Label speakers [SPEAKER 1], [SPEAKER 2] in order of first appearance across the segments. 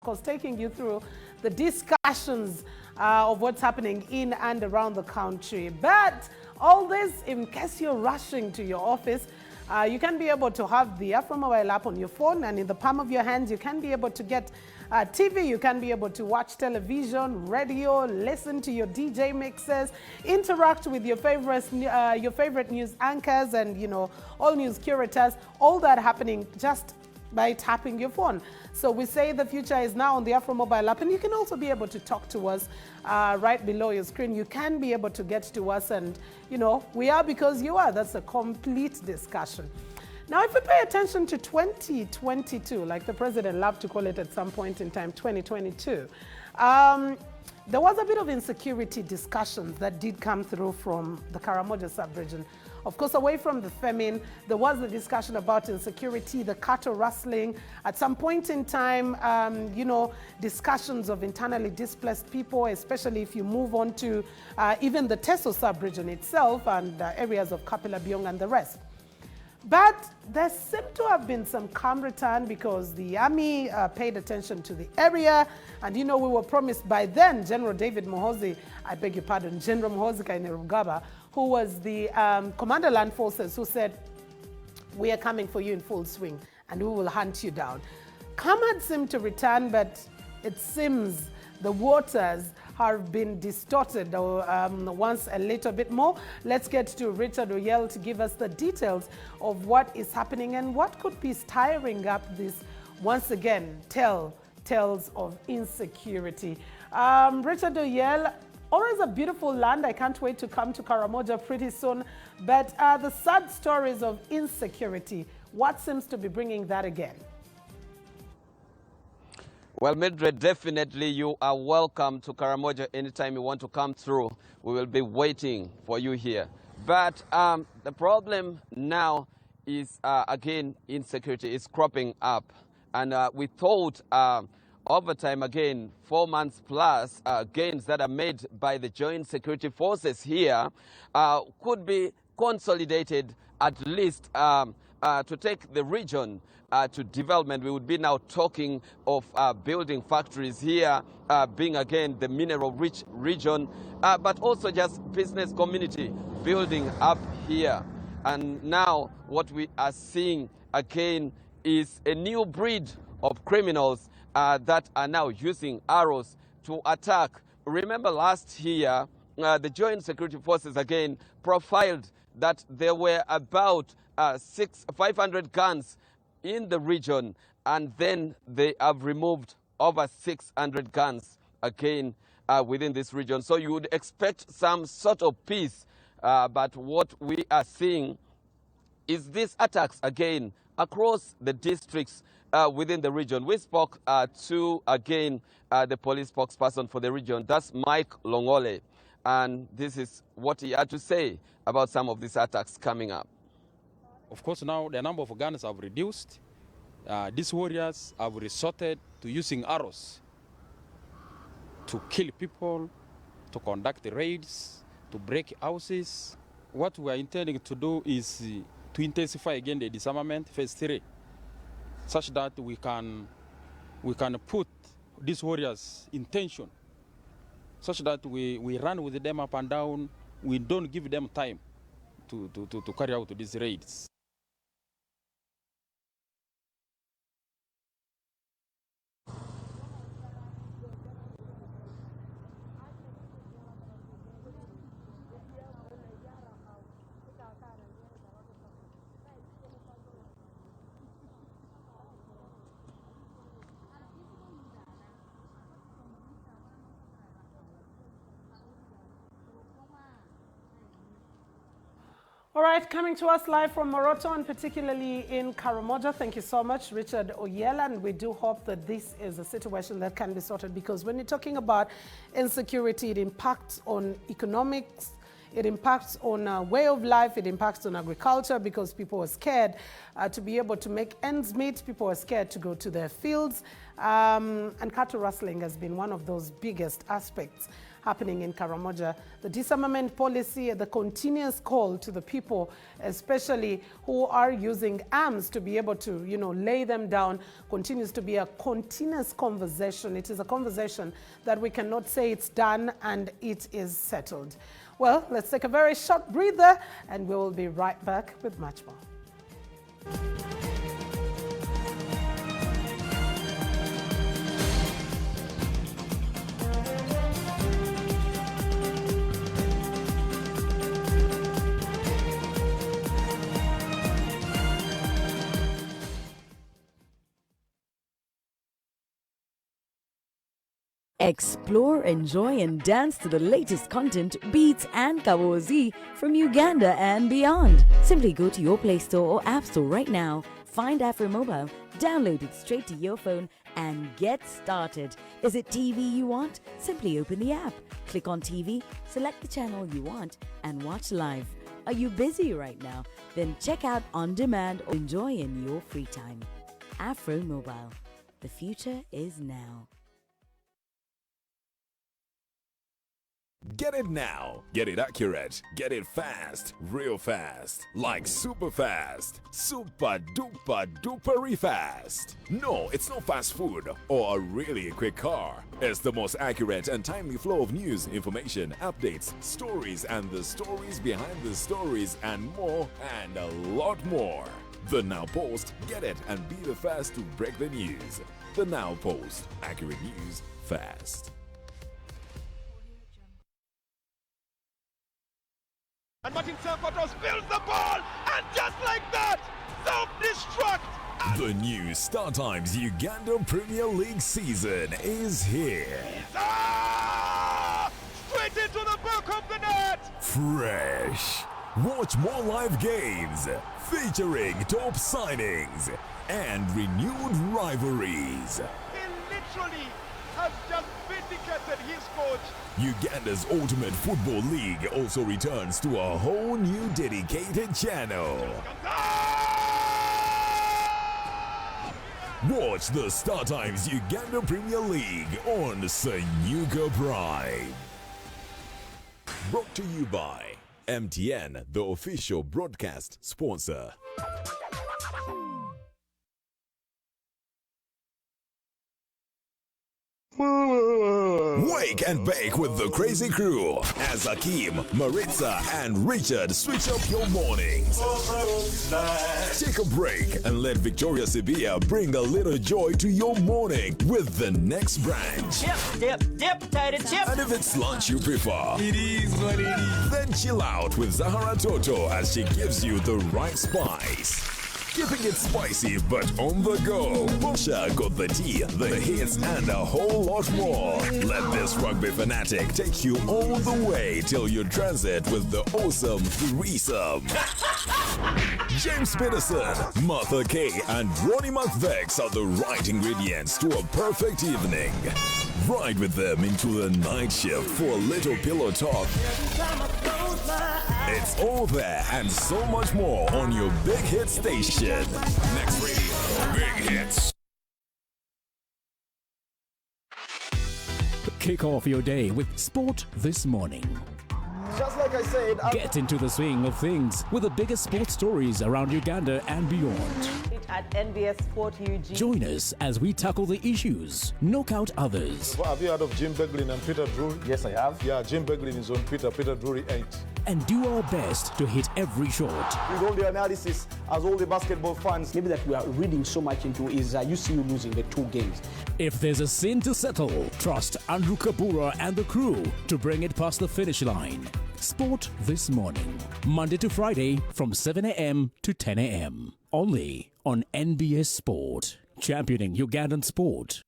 [SPEAKER 1] Of course, taking you through the discussions of what's happening in and around the country. But all this, in case you're rushing to your office, you can be able to have the AfroMobile app on your phone, and in the palm of your hands, you can be able to get TV, you can be able to watch television, radio, listen to your DJ mixes, interact with your favorite news anchors and, all news curators, all that happening just by tapping your phone. So we say the future is now on the AfroMobile app, and you can also be able to talk to us right below your screen. You can be able to get to us, and we are because you are. That's a complete discussion. Now, if we pay attention to 2022, like the president loved to call it at some point in time, 2022, there was a bit of insecurity discussions that did come through from the Karamoja sub-region. Of course, away from the famine, there was a discussion about insecurity, the cattle rustling. At some point in time, discussions of internally displaced people, especially if you move on to even the Teso sub-region itself and areas of Kapela, Biong and the rest. But there seemed to have been some calm return because the army paid attention to the area. And we were promised by then General David Muhoozi, General Muhoozi Kainerugaba, who was the Commander Land Forces, who said, "We are coming for you in full swing and we will hunt you down." Calm had seemed to return, but it seems the waters have been distorted once a little bit more. Let's get to Richard Oyel to give us the details of what is happening and what could be stirring up this, once again, tales of insecurity. Richard Oyel, always a beautiful land. I can't wait to come to Karamoja pretty soon. But the sad stories of insecurity, what seems to be bringing that again?
[SPEAKER 2] Well, Mildred, definitely you are welcome to Karamoja anytime you want to come through. We will be waiting for you here. But the problem now is, again, insecurity is cropping up. And we thought over time, again, 4 months plus, gains that are made by the joint security forces here could be consolidated at least to take the region to development. We would be now talking of building factories here, being again the mineral-rich region, but also just business community building up here. And now what we are seeing again is a new breed of criminals that are now using arrows to attack. Remember last year, the joint security forces again profiled that there were about 500 guns in the region, and then they have removed over 600 guns again within this region. So you would expect some sort of peace, but what we are seeing is these attacks again across the districts within the region. We spoke to, again, the police spokesperson for the region. That's Mike Longole. And this is what he had to say about some of these attacks coming up.
[SPEAKER 3] Of course, now the number of guns have reduced. These warriors have resorted to using arrows to kill people, to conduct raids, to break houses. What we are intending to do is to intensify again the disarmament phase 3, such that we can put these warriors in tension, such that we run with them up and down. We don't give them time to carry out these raids.
[SPEAKER 1] All right, coming to us live from Moroto and particularly in Karamoja. Thank you so much, Richard Oyel, and we do hope that this is a situation that can be sorted, because when you're talking about insecurity, it impacts on economics, it impacts on way of life, it impacts on agriculture, because people are scared to be able to make ends meet, people are scared to go to their fields, and cattle rustling has been one of those biggest aspects. happening in Karamoja. The disarmament policy, the continuous call to the people, especially who are using arms to be able to, lay them down, continues to be a continuous conversation. It is a conversation that we cannot say it's done and it is settled. Well, let's take a very short breather and we will be right back with much more.
[SPEAKER 4] Explore, enjoy and dance to the latest content, beats and Kawozi from Uganda and beyond. Simply go to your Play Store or App Store right now, find Afro Mobile, download it straight to your phone and get started. Is it TV you want? Simply open the app, click on TV, select the channel you want and watch live. Are you busy right now? Then check out On Demand or enjoy in your free time. Afro Mobile. The future is now.
[SPEAKER 5] Get it now. Get it accurate. Get it fast. Real fast. Like super fast. Super duper duper fast. No, it's not fast food or a really quick car. It's the most accurate and timely flow of news, information, updates, stories, and the stories behind the stories, and more, and a lot more. The Now Post. Get it and be the first to break the news. The Now Post. Accurate news fast.
[SPEAKER 6] And Martin Sankoto spills the ball, and just like that, self-destruct.
[SPEAKER 5] The new Star Times Uganda Premier League season is here.
[SPEAKER 6] Straight into the back of the net.
[SPEAKER 5] Fresh. Watch more live games featuring top signings and renewed rivalries.
[SPEAKER 6] He literally has just vindicated his coach.
[SPEAKER 5] Uganda's Ultimate Football League also returns to a whole new dedicated channel. Watch the Star Times Uganda Premier League on Sanyuka Prime. Brought to you by MTN, the official broadcast sponsor. Wake and bake with the crazy crew as Akeem, Maritza, and Richard switch up your mornings. Take a break and let Victoria Sibia bring a little joy to your morning with the next branch.
[SPEAKER 7] Dip, tater chip.
[SPEAKER 5] And if it's lunch you prefer, it is what it is. Then chill out with Zahara Toto as she gives you the right spice. Keeping it spicy but on the go. Bosha got the tea, the hits, and a whole lot more. Let this rugby fanatic take you all the way till you transit with the awesome threesome. James Peterson, Martha Kay, and Ronnie McVex are the right ingredients to a perfect evening. Ride with them into the night shift for a little pillow talk. It's all there and so much more on your Big Hit station. Next Radio, Big Hits.
[SPEAKER 8] Kick off your day with Sport This Morning.
[SPEAKER 9] Just like I said,
[SPEAKER 8] Get into the swing of things with the biggest sports stories around Uganda and beyond.
[SPEAKER 10] At NBS Sport UG.
[SPEAKER 8] Join us as we tackle the issues, knock out others,
[SPEAKER 9] have you heard of Jim Beglin and Peter Drury? Yes, I have. Yeah, Jim Beglin is on Twitter, Peter Drury 8.
[SPEAKER 8] and do our best to hit every shot.
[SPEAKER 9] With all the analysis, as all the basketball fans, maybe that we are reading so much into is UCU losing the 2 games.
[SPEAKER 8] If there's a sin to settle, trust Andrew Kabura and the crew to bring it past the finish line. Sport This Morning, Monday to Friday from 7 a.m. to 10 a.m. Only on NBS Sport, championing Ugandan sport.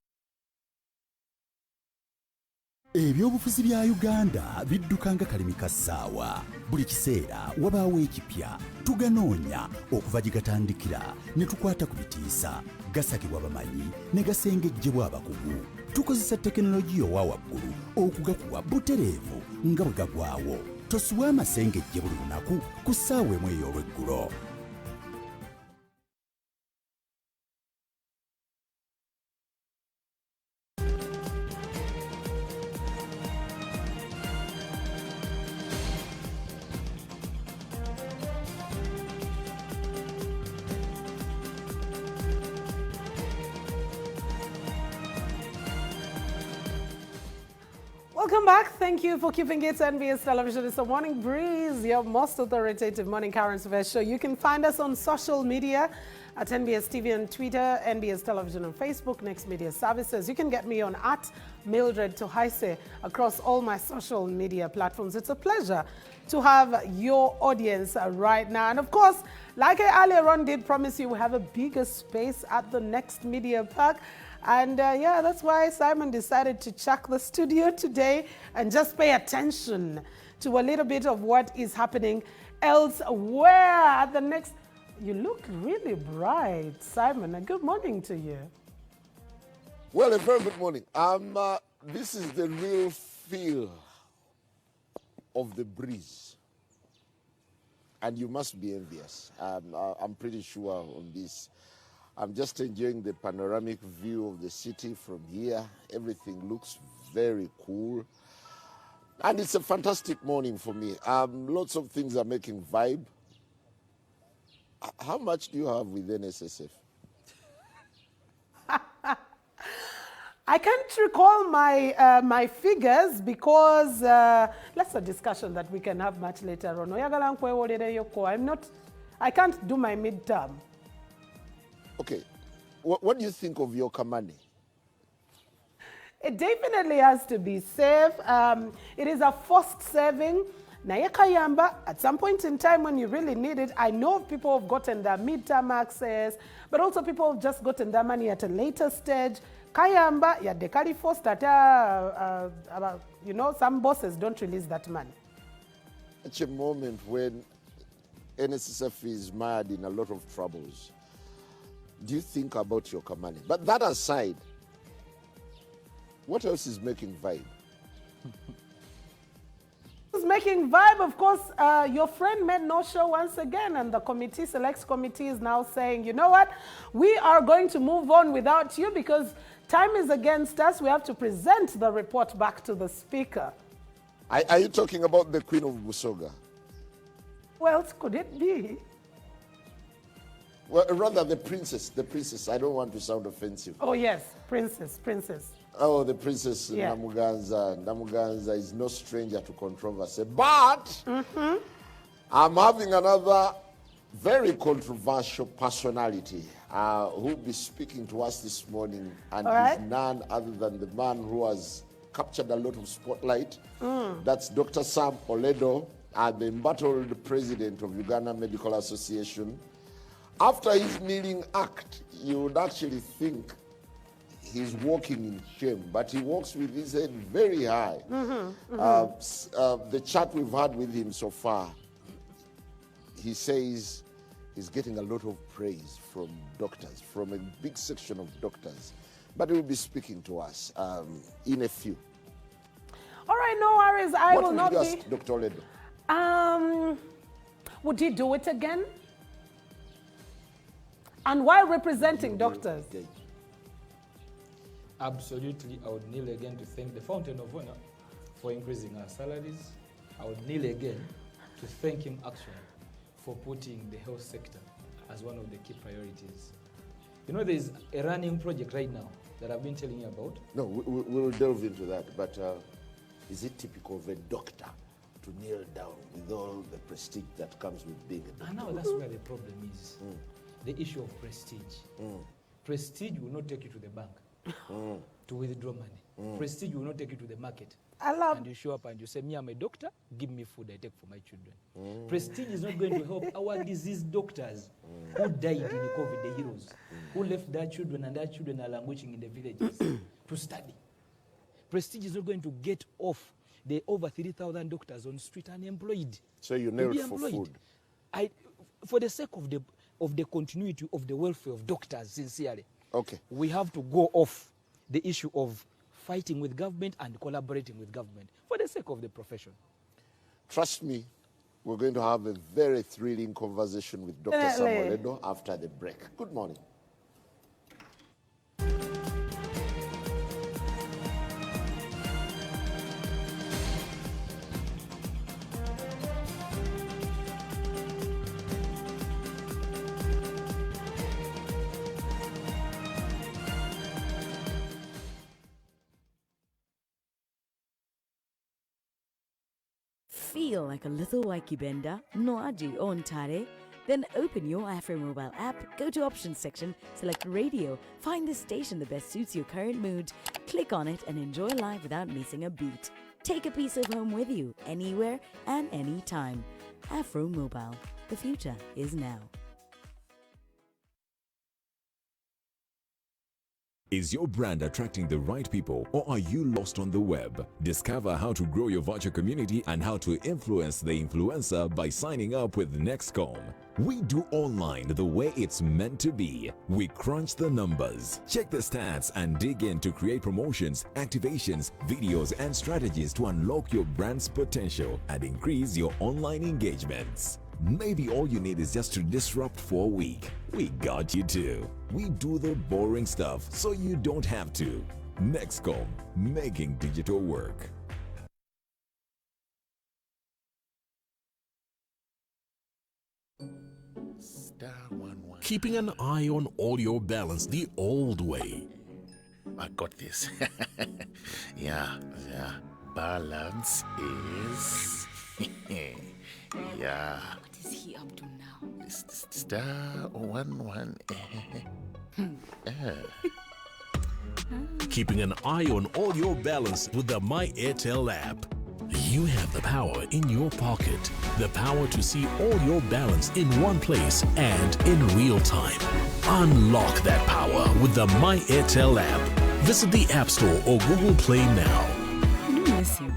[SPEAKER 11] Ebyobufuzi bya Uganda biddukanga kalimi kassaawa. Buli kiseera wabaawo ekipya. Tuganoonya okuva gye gatandikira ne tukwata ku bitiisa. Gasakibwa bamanyi ne gasengejjebwa abakugu. Tukozesa tekinologiya owa waggulu okugakuwa butereevu nga bwe gagwawo. Tosuwa amasengejje buli lunaku ku ssaawa emu ey'olweggulo.
[SPEAKER 1] Welcome back. Thank you for keeping it NBS Television. It's a Morning Breeze, your most authoritative morning current affairs show. You can find us on social media at NBS TV on Twitter, NBS Television on Facebook, Next Media Services. You can get me on at Mildred Tohaise across all my social media platforms. It's a pleasure to have your audience right now. And of course, like I earlier on did promise you, we have a bigger space at the Next Media Park. And yeah, that's why Simon decided to check the studio today and just pay attention to a little bit of what is happening elsewhere at the next. You look really bright, Simon. And good morning to you.
[SPEAKER 12] Well, a very good morning. This is the real feel of the breeze. And you must be envious. I'm pretty sure on this. I'm just enjoying the panoramic view of the city from here. Everything looks very cool. And it's a fantastic morning for me. Lots of things are making vibe. How much do you have with NSSF?
[SPEAKER 1] I can't recall my figures because that's a discussion that we can have much later on. I can't do my midterm.
[SPEAKER 12] Okay, what do you think of your Kamani?
[SPEAKER 1] It definitely has to be safe. It is a forced saving. Kayamba, at some point in time when you really need it, I know people have gotten their midterm access, but also people have just gotten their money at a later stage. Kayamba, yeah, dekali forced that, you know, some bosses don't release that money.
[SPEAKER 12] It's a moment when NSSF is mired in a lot of troubles. Do you think about your Kamani? But that aside, what else is making vibe?
[SPEAKER 1] Who's making vibe? Of course, your friend made no show once again, and the committee, selects committee, is now saying, you know what? We are going to move on without you because time is against us. We have to present the report back to the speaker.
[SPEAKER 12] Are you talking about the Queen of Busoga?
[SPEAKER 1] Who else could it be?
[SPEAKER 12] Well, rather the princess. The princess. I don't want to sound offensive.
[SPEAKER 1] Oh, yes. Princess.
[SPEAKER 12] Oh, the princess,
[SPEAKER 1] yeah.
[SPEAKER 12] Namuganza. Namuganza is no stranger to controversy. But I'm having another very controversial personality who will be speaking to us this morning. And he's none other than the man who has captured a lot of spotlight. That's Dr. Sam Oledo, the embattled president of Uganda Medical Association. After his kneeling act, you would actually think he's walking in shame, but he walks with his head very high. The chat we've had with him so far, he says he's getting a lot of praise from doctors, from a big section of doctors. But he will be speaking to us in a few.
[SPEAKER 1] All right, no worries. I will not be.
[SPEAKER 12] What would you ask Dr. Oledo?
[SPEAKER 1] Would he do it again? And while representing doctors?
[SPEAKER 13] Absolutely, I would kneel again to thank the Fountain of Honor for increasing our salaries. I would kneel again to thank him actually for putting the health sector as one of the key priorities. You know, there's a running project right now that I've been telling you about.
[SPEAKER 12] No, we'll delve into that, but is it typical of a doctor to kneel down with all the prestige that comes with being a doctor?
[SPEAKER 13] And now that's where the problem is. The issue of prestige. Prestige will not take you to the bank to withdraw money. Prestige will not take you to the market. And you show up and you say, me, I'm a doctor, give me food I take for my children. Prestige is not going to help our diseased doctors who died in the COVID, the heroes, who left their children and their children are languishing in the villages to study. Prestige is not going to get off the over 3,000 doctors on street unemployed.
[SPEAKER 12] So you knelt for food?
[SPEAKER 13] For the sake of the continuity of the welfare of doctors, sincerely.
[SPEAKER 12] Okay.
[SPEAKER 13] We have to go off the issue of fighting with government and collaborating with government for the sake of the profession.
[SPEAKER 12] Trust me, we're going to have a very thrilling conversation with Dr. Sam Oledo after the break. Good morning.
[SPEAKER 4] Feel like a little Waikibenda, Noaji on Tare? Then open your AfroMobile app, go to options section, select radio, find the station that best suits your current mood, click on it and enjoy life without missing a beat. Take a piece of home with you, anywhere and anytime. AfroMobile, the future is now.
[SPEAKER 5] Is your brand attracting the right people, or are you lost on the web? Discover how to grow your virtual community and how to influence the influencer by signing up with Nextcom. We do online the way it's meant to be. We crunch the numbers, check the stats, and dig in to create promotions, activations, videos, and strategies to unlock your brand's potential and increase your online engagements. Maybe all you need is just to disrupt for a week. We got you too. We do the boring stuff so you don't have to. Nextcom, making digital work.
[SPEAKER 8] Keeping an eye on all your balance the old way.
[SPEAKER 14] I got this. yeah. Balance is... yeah.
[SPEAKER 15] What is he up to now?
[SPEAKER 14] *11.
[SPEAKER 8] Keeping an eye on all your balance with the My Airtel app. You have the power in your pocket. The power to see all your balance in one place and in real time. Unlock that power with the My Airtel app. Visit the App Store or Google Play now.
[SPEAKER 15] I do miss you.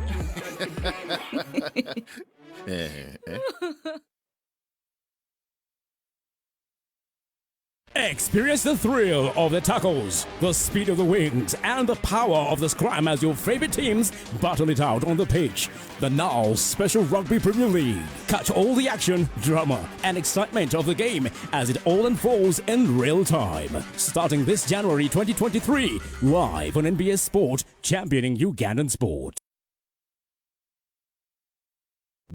[SPEAKER 8] Experience the thrill of the tackles, the speed of the wings, and the power of the scrum as your favorite teams battle it out on the pitch. The Now Special Rugby Premier League. Catch all the action, drama, and excitement of the game as it all unfolds in real time. Starting this January 2023, live on NBS Sport, championing Ugandan sport.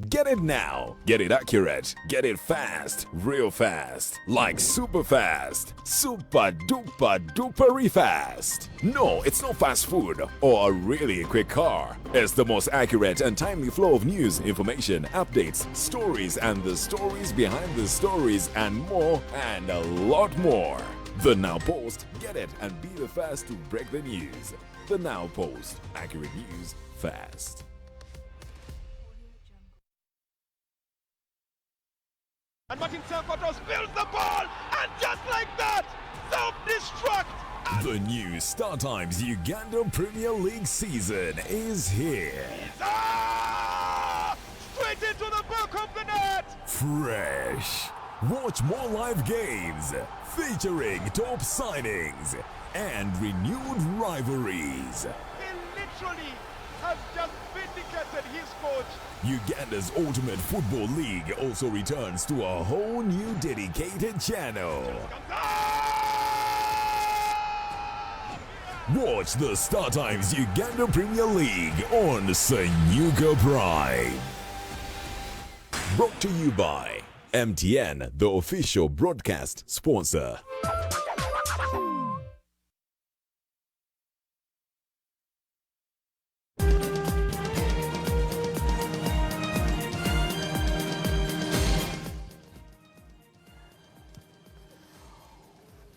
[SPEAKER 5] Get it now. Get it accurate. Get it fast. Real fast. Like super fast. Super duper duper fast. No, it's not fast food or a really quick car. It's the most accurate and timely flow of news, information, updates, stories, and the stories behind the stories, and more, and a lot more. The Now Post. Get it and be the first to break the news. The Now Post. Accurate news fast.
[SPEAKER 6] And Martin Sankoto spills the ball, and just like that, self-destruct.
[SPEAKER 5] The new Star Times Uganda Premier League season is here.
[SPEAKER 6] Straight into the back of the net.
[SPEAKER 5] Fresh. Watch more live games featuring top signings and renewed rivalries.
[SPEAKER 6] He literally has just vindicated his coach.
[SPEAKER 5] Uganda's Ultimate Football League also returns to a whole new dedicated channel. Watch the Star Times Uganda Premier League on Sanyuka Prime. Brought to you by MTN, the official broadcast sponsor.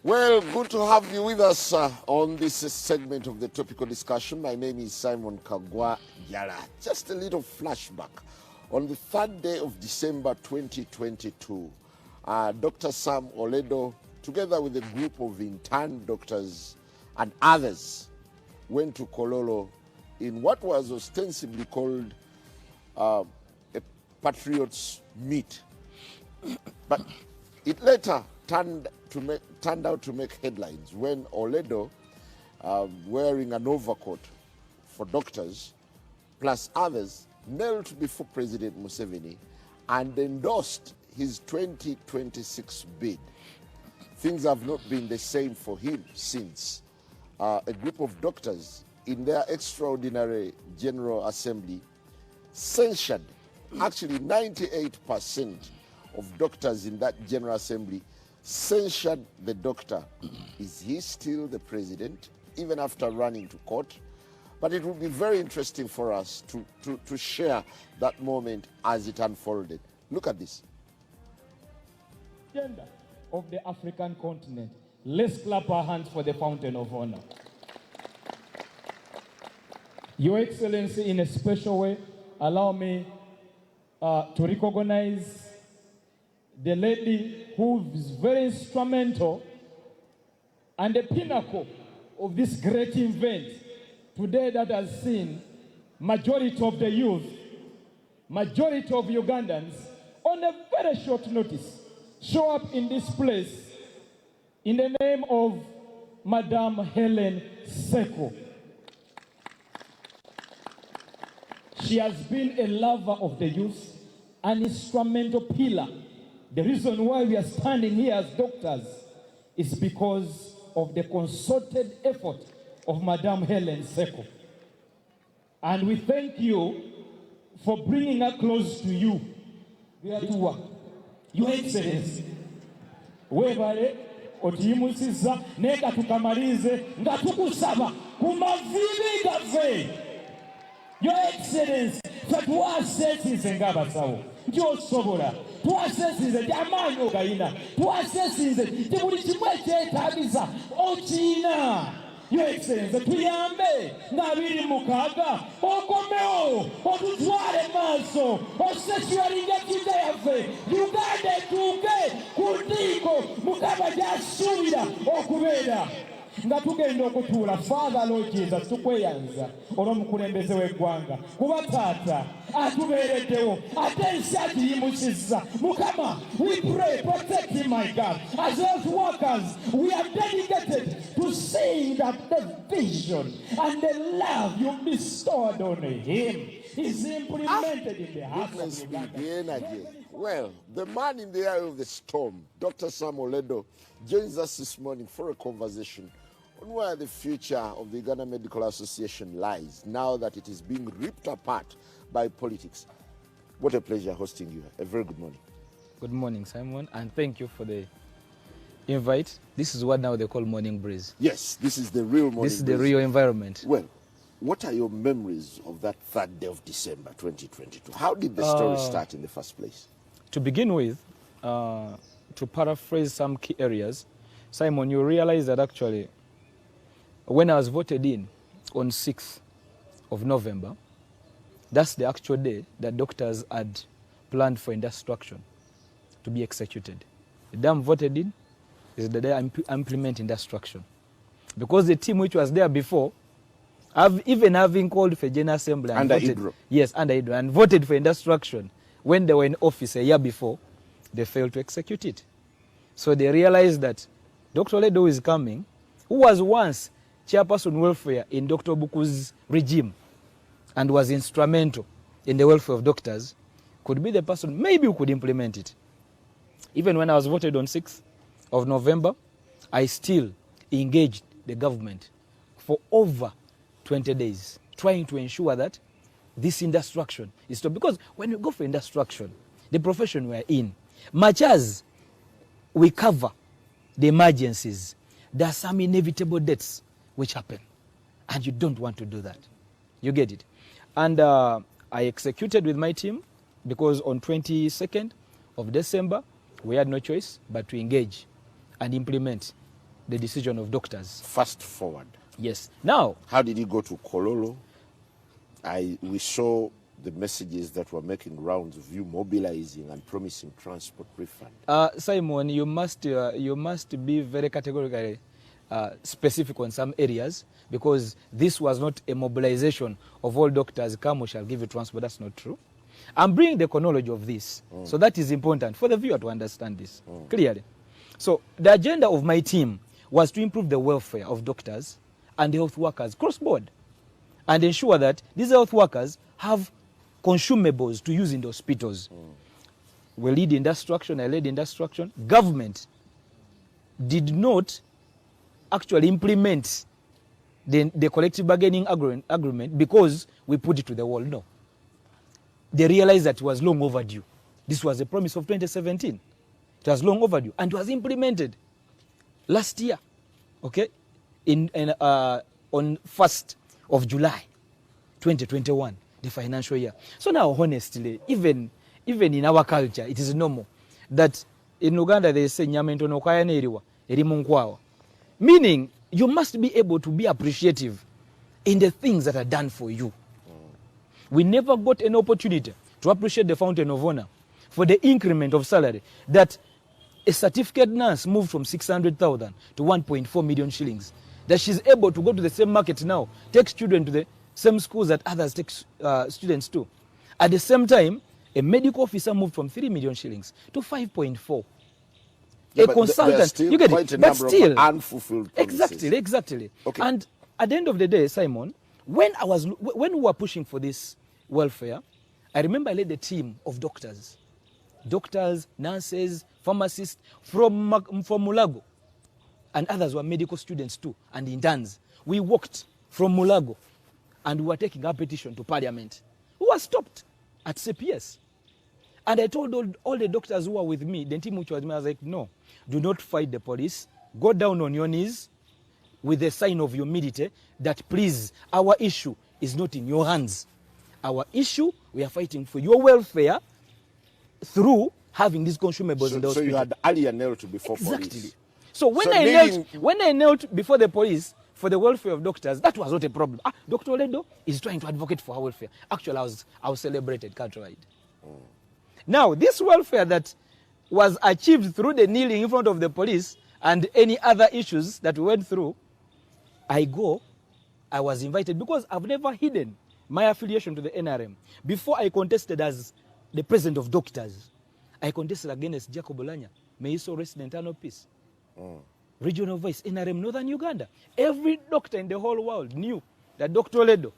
[SPEAKER 12] Well, good to have you with us on this segment of the topical discussion. My name is Simon Kagwa Yara. Just a little flashback. On the 3rd day of December 2022, Dr. Sam Oledo, together with a group of intern doctors and others, went to Kololo in what was ostensibly called a Patriots meet. But it later turned out to make headlines when Oledo, wearing an overcoat for doctors, plus others, knelt before President Museveni and endorsed his 2026 bid. Things have not been the same for him since. A group of doctors in their extraordinary General Assembly censured, actually 98% of doctors in that General Assembly censured the doctor. Is he still the president, even after running to court? But it would be very interesting for us to share that moment as it unfolded. Look at this.
[SPEAKER 16] Agenda of the African continent. Let's clap our hands for the Fountain of Honor. Your Excellency, in a special way, allow me to recognize the lady who is very instrumental and the pinnacle of this great event today that has seen majority of the youth, majority of Ugandans, on a very short notice, show up in this place in the name of Madam Helen Seko. She has been a lover of the youth, an instrumental pillar. The reason why we are standing here as doctors is because of the concerted effort of Madam Helen Seko. And we thank you for bringing her close to you. Your Excellency, webale otiyimusiza neka tukamalize nga tukusaba kumavivi gaffe. Your Excellency, twasesinze ng'abasawo gy'osobola, twasesinze gy'amaanyi ogayina, twasesinze gye buli kimu ekyetaagisa okiyina. Your Excellency, tuyambe nga 26 okomewo otutwale maaso osesulalinga kinta yaffe Uganda etuuke ku ntiiko Mukama gy'asuubira okubeera. Nga tugenda okutuula Father Lord Jesus tukweyanza olw'omukulembeze w'eggwanga kuba taata atubeereddewo ate ensi agiyimusizza. Mukama, we pray, protect him, my God. As health workers, we are dedicated to seeing that the vision and the love you bestowed on him is implemented in the hearts of Uganda.
[SPEAKER 12] Well, the man in the eye of the storm, Dr. Sam Oledo, joins us this morning for a conversation on where the future of the Uganda Medical Association lies now that it is being ripped apart by politics. What a pleasure hosting you. A very good morning.
[SPEAKER 13] Good morning, Simon, and thank you for the invite. This is what now they call morning breeze.
[SPEAKER 12] Yes, this is the real morning breeze.
[SPEAKER 13] This is the real environment.
[SPEAKER 12] Well, what are your memories of that 3rd day of December 2022? How did the story start in the first place?
[SPEAKER 13] To begin with, to paraphrase some key areas, Simon, you realize that actually when I was voted in on 6th of November, that's the actual day that doctors had planned for industrial to be executed. The day I'm voted in is the day I implement industrial. Because the team which was there before, even having called for General Assembly and
[SPEAKER 12] under
[SPEAKER 13] voted,
[SPEAKER 12] Idro.
[SPEAKER 13] Yes, under Idro, and voted for industrial when they were in office a year before, they failed to execute it. So they realized that Dr. Oledo is coming, who was once chairperson welfare in Dr. Buku's regime and was instrumental in the welfare of doctors, could be the person maybe who could implement it. Even when I was voted on 6th of November, I still engaged the government for over 20 days, trying to ensure that this industrial is stopped. Because when you go for industrial, the profession we're in, much as we cover the emergencies, there are some inevitable deaths which happen, and you don't want to do that. You get it? And I executed with my team because on 22nd of December, we had no choice but to engage and implement the decision of doctors.
[SPEAKER 12] Fast forward.
[SPEAKER 13] Yes. Now,
[SPEAKER 12] how did you go to Kololo? We saw the messages that were making rounds of you mobilizing and promising transport refund.
[SPEAKER 13] Simon, you must be very categorically specific on some areas, because this was not a mobilization of all doctors. Come, we shall give you transport. That's not true. I'm bringing the chronology of this, so that is important for the viewer to understand this clearly. So the agenda of my team was to improve the welfare of doctors and health workers cross-board, and ensure that these health workers have consumables to use in the hospitals. We lead industrial, I led industrial. Government did not actually implement the collective bargaining agreement because we put it to the wall. No. They realized that it was long overdue. This was a promise of 2017. It was long overdue and was implemented last year, okay, on 1st of July 2021, the financial year. So now, honestly, even in our culture, it is normal that in Uganda they say nyamento no kaya neriwa erimunkwawa, meaning you must be able to be appreciative in the things that are done for you. We never got an opportunity to appreciate the Fountain of Honor for the increment of salary that a certificate nurse moved from 600,000 to 1.4 million shillings. That she's able to go to the same market now, take children to the same schools that others take students to. At the same time, a medical officer moved from 3 million shillings to 5.4.
[SPEAKER 12] Yeah,
[SPEAKER 13] a consultant,
[SPEAKER 12] still
[SPEAKER 13] you get
[SPEAKER 12] quite
[SPEAKER 13] it,
[SPEAKER 12] a
[SPEAKER 13] but
[SPEAKER 12] number
[SPEAKER 13] still,
[SPEAKER 12] of unfulfilled promises.
[SPEAKER 13] Exactly.
[SPEAKER 12] Okay.
[SPEAKER 13] And at the end of the day, Simon, when we were pushing for this welfare, I remember I led a team of doctors, nurses, pharmacists from Mulago, and others were medical students too, and interns. We walked from Mulago, and we were taking our petition to Parliament. We were stopped at CPS. And I told all the doctors who were with me, the team which was with me, I was like, no, do not fight the police. Go down on your knees with a sign of humility that, please, our issue is not in your hands. Our issue, we are fighting for your welfare through having these consumables in the hospital.
[SPEAKER 12] So you had earlier knelt before
[SPEAKER 13] Exactly.
[SPEAKER 12] police.
[SPEAKER 13] So when I knelt before the police for the welfare of doctors, that was not a problem. Dr. Oledo is trying to advocate for our welfare. Actually, I was celebrated countrywide. Now, this welfare that was achieved through the kneeling in front of the police and any other issues that we went through, I was invited because I've never hidden my affiliation to the NRM. Before I contested as the president of doctors, I contested against Jacob Olanya. May he so rest in eternal peace. Regional Vice, NRM Northern Uganda. Every doctor in the whole world knew that Dr. Oledo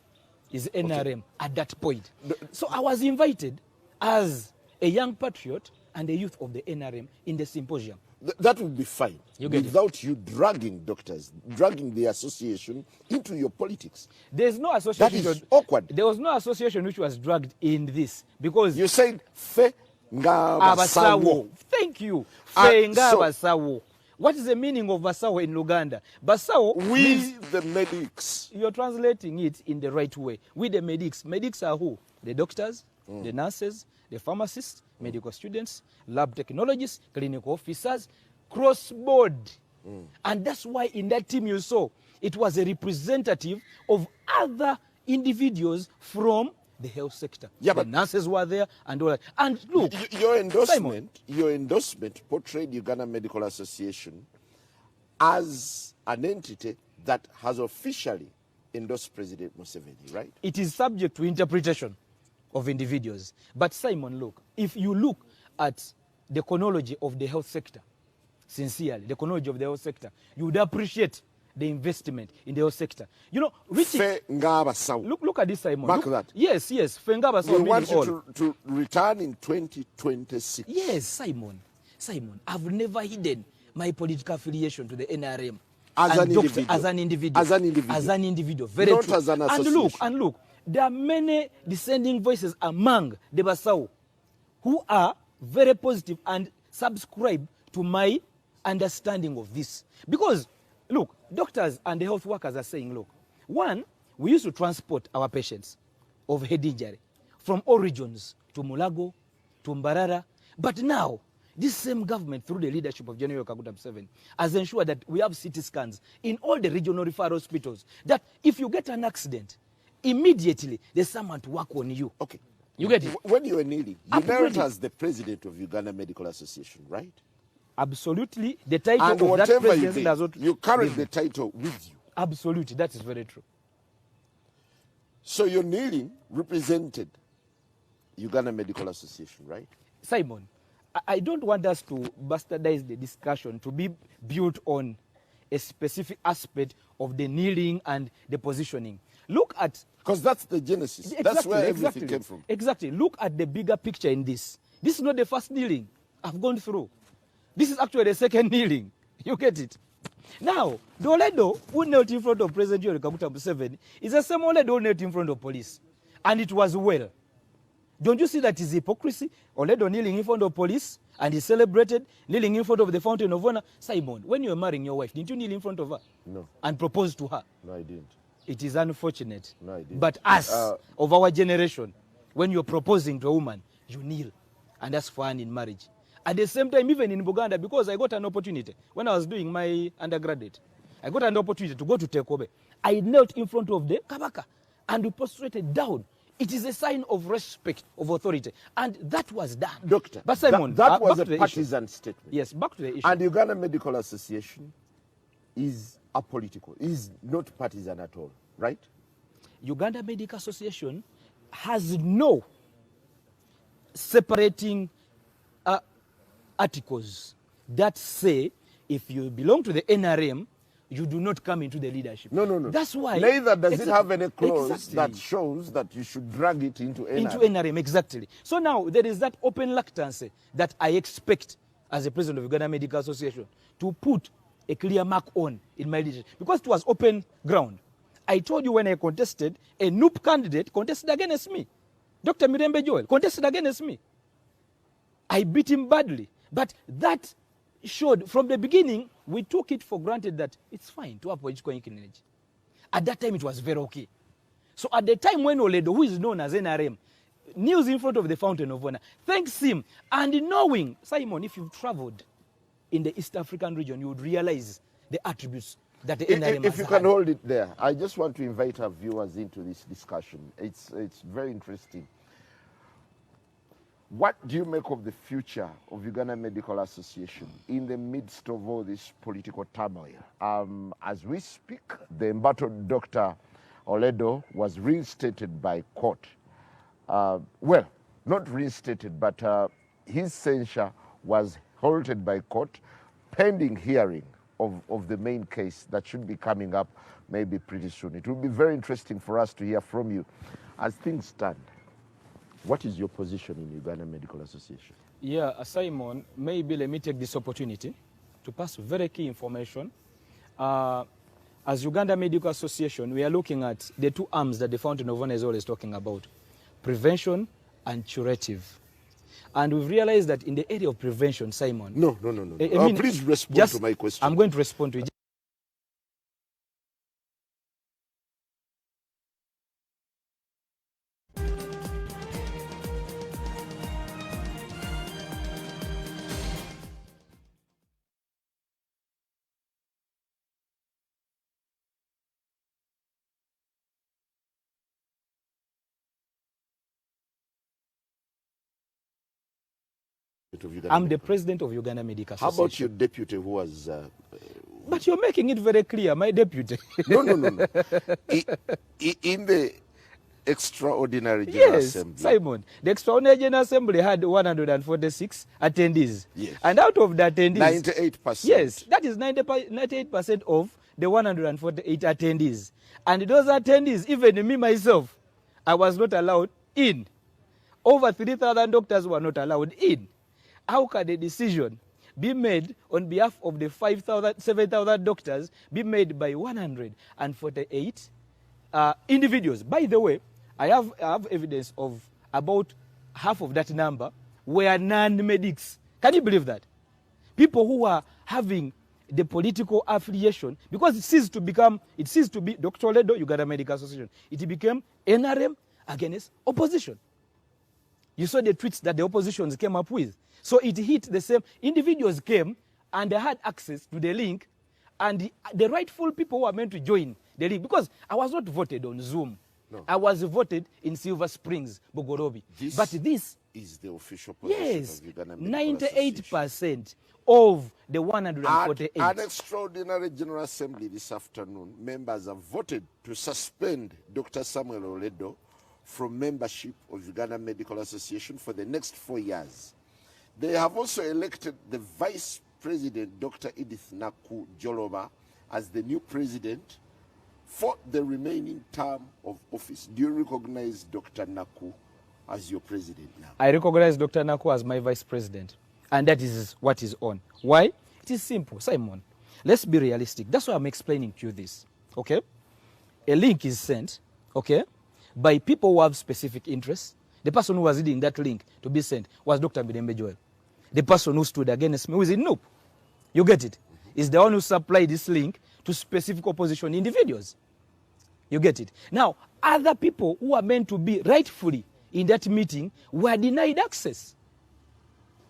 [SPEAKER 13] is NRM at that point. So I was invited as a young patriot and a youth of the NRM in the symposium.
[SPEAKER 12] That would be fine without you dragging doctors, dragging the association into your politics.
[SPEAKER 13] There's no association.
[SPEAKER 12] That is awkward.
[SPEAKER 13] There was no association which was dragged in this because
[SPEAKER 12] you said Fe nga Basawo.
[SPEAKER 13] Thank you. Fe nga Basawo. What is the meaning of Basawo in Luganda? Basawo
[SPEAKER 12] means the medics.
[SPEAKER 13] You're translating it in the right way. We the medics. Medics are who? The doctors, the nurses, the pharmacists, medical students, lab technologists, clinical officers, cross-board. And that's why in that team you saw, it was a representative of other individuals from the health sector. Yeah, the nurses were there and all that. And look,
[SPEAKER 12] your endorsement portrayed Uganda Medical Association as an entity that has officially endorsed President Museveni, right?
[SPEAKER 13] It is subject to interpretation of individuals. But Simon, look, if you look at the chronology of the health sector, sincerely, the chronology of the health sector, you would appreciate the investment in the health sector. You know, look at this, Simon.
[SPEAKER 12] Mark that.
[SPEAKER 13] Yes. We
[SPEAKER 12] want you to return in 2026.
[SPEAKER 13] Yes, Simon, I've never hidden my political affiliation to the NRM.
[SPEAKER 12] As an
[SPEAKER 13] individual. Very
[SPEAKER 12] not
[SPEAKER 13] true.
[SPEAKER 12] As an association.
[SPEAKER 13] And look, there are many dissenting voices among the Basawo who are very positive and subscribe to my understanding of this. Because, look, doctors and the health workers are saying, look, one, we used to transport our patients of head injury from all regions to Mulago, to Mbarara. But now, this same government, through the leadership of General Kaguta Museveni, has ensured that we have CT scans in all the regional referral hospitals, that if you get an accident, immediately there's someone to work on you.
[SPEAKER 12] Okay.
[SPEAKER 13] You get it?
[SPEAKER 12] When you were kneeling, you knelt as the president of Uganda Medical Association, right?
[SPEAKER 13] Absolutely. The title
[SPEAKER 12] and
[SPEAKER 13] of
[SPEAKER 12] whatever
[SPEAKER 13] that
[SPEAKER 12] you did, you carried the title with you.
[SPEAKER 13] Absolutely. That is very true.
[SPEAKER 12] So your kneeling represented Uganda Medical Association, right?
[SPEAKER 13] Simon, I don't want us to bastardize the discussion to be built on a specific aspect of the kneeling and the positioning. Look at...
[SPEAKER 12] Because that's the genesis. That's where everything came from.
[SPEAKER 13] Exactly. Look at the bigger picture in this. This is not the first kneeling I've gone through. This is actually the second kneeling. You get it? Now, the Oledo who knelt in front of President Yoweri Kaguta Museveni is the same Oledo who knelt in front of police. And it was well. Don't you see that is hypocrisy? Oledo kneeling in front of police and he celebrated, kneeling in front of the Fountain of Honor. Simon, when you were marrying your wife, didn't you kneel in front of her?
[SPEAKER 12] No.
[SPEAKER 13] And propose to her?
[SPEAKER 12] No, I didn't.
[SPEAKER 13] It is unfortunate.
[SPEAKER 12] No, it is.
[SPEAKER 13] But us, of our generation, when you're proposing to a woman, you kneel and ask for hand in marriage. At the same time, even in Buganda, because I got an opportunity, when I was doing my undergraduate, I got an opportunity to go to Tekobe. I knelt in front of the Kabaka and we prostrated down. It is a sign of respect, of authority. And that was done.
[SPEAKER 12] Doctor,
[SPEAKER 13] but Simon,
[SPEAKER 12] that was a
[SPEAKER 13] back to the
[SPEAKER 12] partisan
[SPEAKER 13] issue.
[SPEAKER 12] statement.
[SPEAKER 13] Yes, back to the issue.
[SPEAKER 12] And the Uganda Medical Association is apolitical, is not partisan at all, right?
[SPEAKER 13] Uganda Medical Association has no separating articles that say if you belong to the NRM, you do not come into the leadership.
[SPEAKER 12] No, no, no.
[SPEAKER 13] That's why.
[SPEAKER 12] Neither does it have any clause that shows that you should drag it into NRM.
[SPEAKER 13] Into NRM, exactly. So now there is that open reluctance that I expect as a president of Uganda Medical Association to put a clear mark on in my leadership. Because it was open ground. I told you when I contested, a NUP candidate contested against me. Dr. Mirembe Joel contested against me. I beat him badly. But that showed, from the beginning, we took it for granted that it's fine to have political inclination. At that time, it was very okay. So at the time when Oledo, who is known as NRM, kneels in front of the Fountain of Honor, thanks him, and knowing, Simon, if you've traveled in the East African region, you would realize the attributes that the NRM has.
[SPEAKER 12] If you can hold it there, I just want to invite our viewers into this discussion. It's very interesting. What do you make of the future of Uganda Medical Association in the midst of all this political turmoil? As we speak, the embattled Dr. Oledo was reinstated by court. Well, not reinstated, but his censure was halted by court pending hearing of the main case that should be coming up maybe pretty soon. It will be very interesting for us to hear from you. As things stand, what is your position in Uganda Medical Association?
[SPEAKER 13] Yeah, Simon, maybe let me take this opportunity to pass very key information. As Uganda Medical Association, we are looking at the two arms that the Fountain of Honor is always talking about, prevention and curative. And we've realized that in the area of prevention, Simon...
[SPEAKER 12] No. Please respond to my question.
[SPEAKER 13] I'm going to respond to it. I'm the president of Uganda Medical Association.
[SPEAKER 12] How about your deputy who was...
[SPEAKER 13] But you're making it very clear, my deputy.
[SPEAKER 12] No. In the Extraordinary General Assembly.
[SPEAKER 13] Yes, Simon. The Extraordinary General Assembly had 146 attendees.
[SPEAKER 12] Yes.
[SPEAKER 13] And out of the attendees...
[SPEAKER 12] 98%.
[SPEAKER 13] Yes, that is 98% of the 148 attendees. And those attendees, even me myself, I was not allowed in. Over 3,000 doctors were not allowed in. How can a decision be made on behalf of the 7,000 doctors be made by 148 individuals? By the way, I have evidence of about half of that number were non-medics. Can you believe that? People who are having the political affiliation, because it ceased to be Dr. Oledo, Uganda Medical Association. It became NRM against opposition. You saw the tweets that the oppositions came up with. So it hit the same. Individuals came and they had access to the link, and the rightful people who are meant to join the link, because I was not voted on Zoom. No. I was voted in Silver Springs, Bogorobi. But this
[SPEAKER 12] is the official position of Uganda Medical
[SPEAKER 13] 98% of the 148.
[SPEAKER 12] At an Extraordinary General Assembly this afternoon, members have voted to suspend Dr. Samuel Oledo from membership of Uganda Medical Association for the next 4 years. They have also elected the Vice President, Dr. Edith Naku Joloba, as the new president for the remaining term of office. Do you recognize Dr. Naku as your president now?
[SPEAKER 13] I recognize Dr. Naku as my vice president, and that is what is on. Why? It is simple, Simon. Let's be realistic. That's why I'm explaining to you this, okay? A link is sent, okay, by people who have specific interests. The person who was leading that link to be sent was Dr. Mirembe Joel. The person who stood against me, who is in NUP, you get it, is the one who supplied this link to specific opposition individuals. You get it? Now, other people who are meant to be rightfully in that meeting were denied access.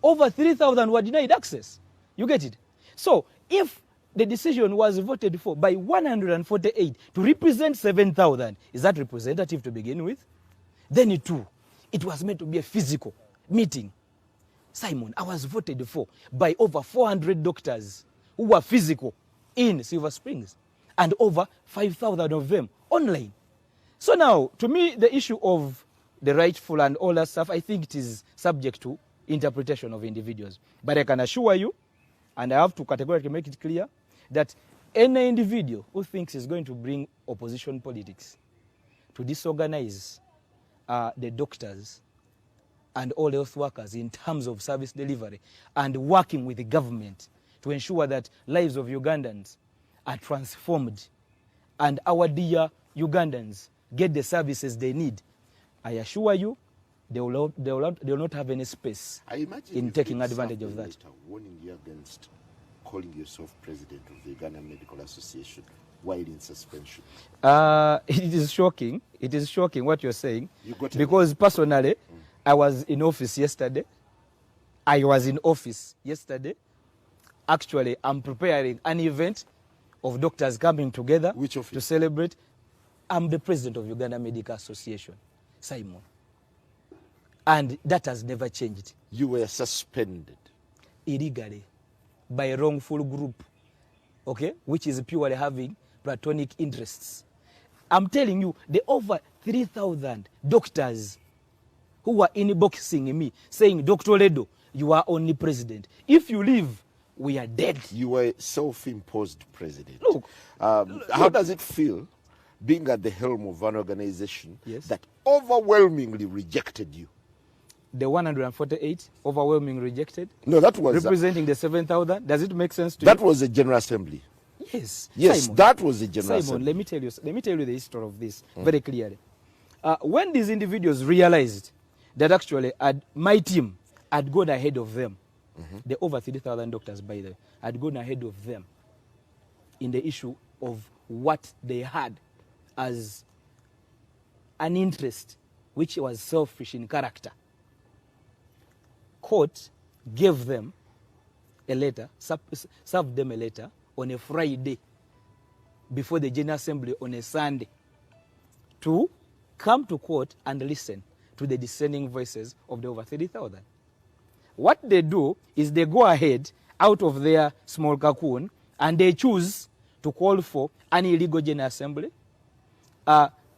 [SPEAKER 13] Over 3,000 were denied access. You get it? So, if the decision was voted for by 148 to represent 7,000, is that representative to begin with? Then it was meant to be a physical meeting. Simon, I was voted for by over 400 doctors who were physical in Silver Springs and over 5,000 of them online. So now, to me, the issue of the rightful and all that stuff, I think it is subject to interpretation of individuals. But I can assure you, and I have to categorically make it clear, that any individual who thinks is going to bring opposition politics to disorganize the doctors and all health workers in terms of service delivery and working with the government to ensure that lives of Ugandans are transformed and our dear Ugandans get the services they need, I assure you, they will not have any space in taking advantage of that.
[SPEAKER 12] Warning you against calling yourself president of the Uganda Medical Association while in suspension.
[SPEAKER 13] It is shocking. It is shocking what you're saying. Because personally, I was in office yesterday. Actually, I'm preparing an event of doctors coming together to celebrate. I'm the president of Uganda Medical Association, Simon. And that has never changed.
[SPEAKER 12] You were suspended
[SPEAKER 13] illegally by a wrongful group, okay, which is purely having platonic interests. I'm telling you, the over 3,000 doctors who were inboxing me saying, Dr. Ledo, you are only president. If you leave, we are dead.
[SPEAKER 12] You were self-imposed president. Look, how does it feel being at the helm of an organization that overwhelmingly rejected you?
[SPEAKER 13] The 148 overwhelmingly rejected?
[SPEAKER 12] No, that was
[SPEAKER 13] representing the 7,000. Does it make sense to you?
[SPEAKER 12] That was a General Assembly.
[SPEAKER 13] Yes.
[SPEAKER 12] Yes,
[SPEAKER 13] Simon,
[SPEAKER 12] that was a General Assembly.
[SPEAKER 13] Let me tell you the history of this very clearly. When these individuals realized that actually my team had gone ahead of them, the over 3,000 doctors, by the way, had gone ahead of them in the issue of what they had as an interest, which was selfish in character. Court gave them a letter, served them a letter on a Friday before the General Assembly on a Sunday to come to court and listen to the dissenting voices of the over 30,000. What they do is they go ahead out of their small cocoon and they choose to call for an illegal General Assembly,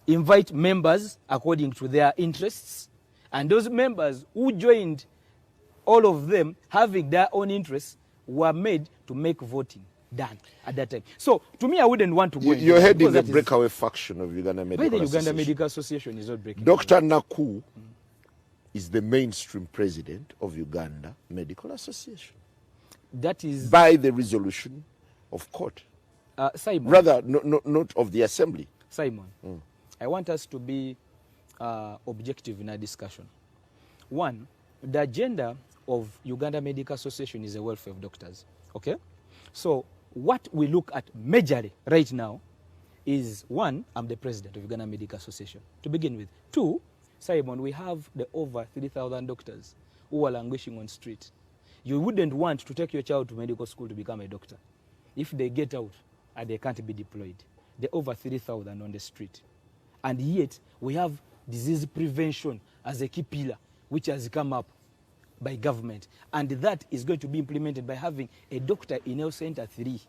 [SPEAKER 13] invite members according to their interests, and those members who joined, all of them having their own interests, were made to make voting done at that time. So, to me, I wouldn't want to go into
[SPEAKER 12] You're heading the breakaway faction of Uganda Medical Association.
[SPEAKER 13] The Uganda Medical Association is not breaking.
[SPEAKER 12] Dr. Naku is the mainstream president of Uganda Medical Association.
[SPEAKER 13] That is...
[SPEAKER 12] by the resolution of court.
[SPEAKER 13] Simon.
[SPEAKER 12] Rather, not of the assembly.
[SPEAKER 13] Simon, I want us to be objective in our discussion. One, the agenda of Uganda Medical Association is the welfare of doctors. Okay? So, what we look at majorly right now is, one, I'm the president of Uganda Medical Association, to begin with. Two, Simon, we have the over 3,000 doctors who are languishing on street. You wouldn't want to take your child to medical school to become a doctor. If they get out and they can't be deployed, they're over 3,000 on the street. And yet, we have disease prevention as a key pillar, which has come up by government. And that is going to be implemented by having a doctor in Health Center 3,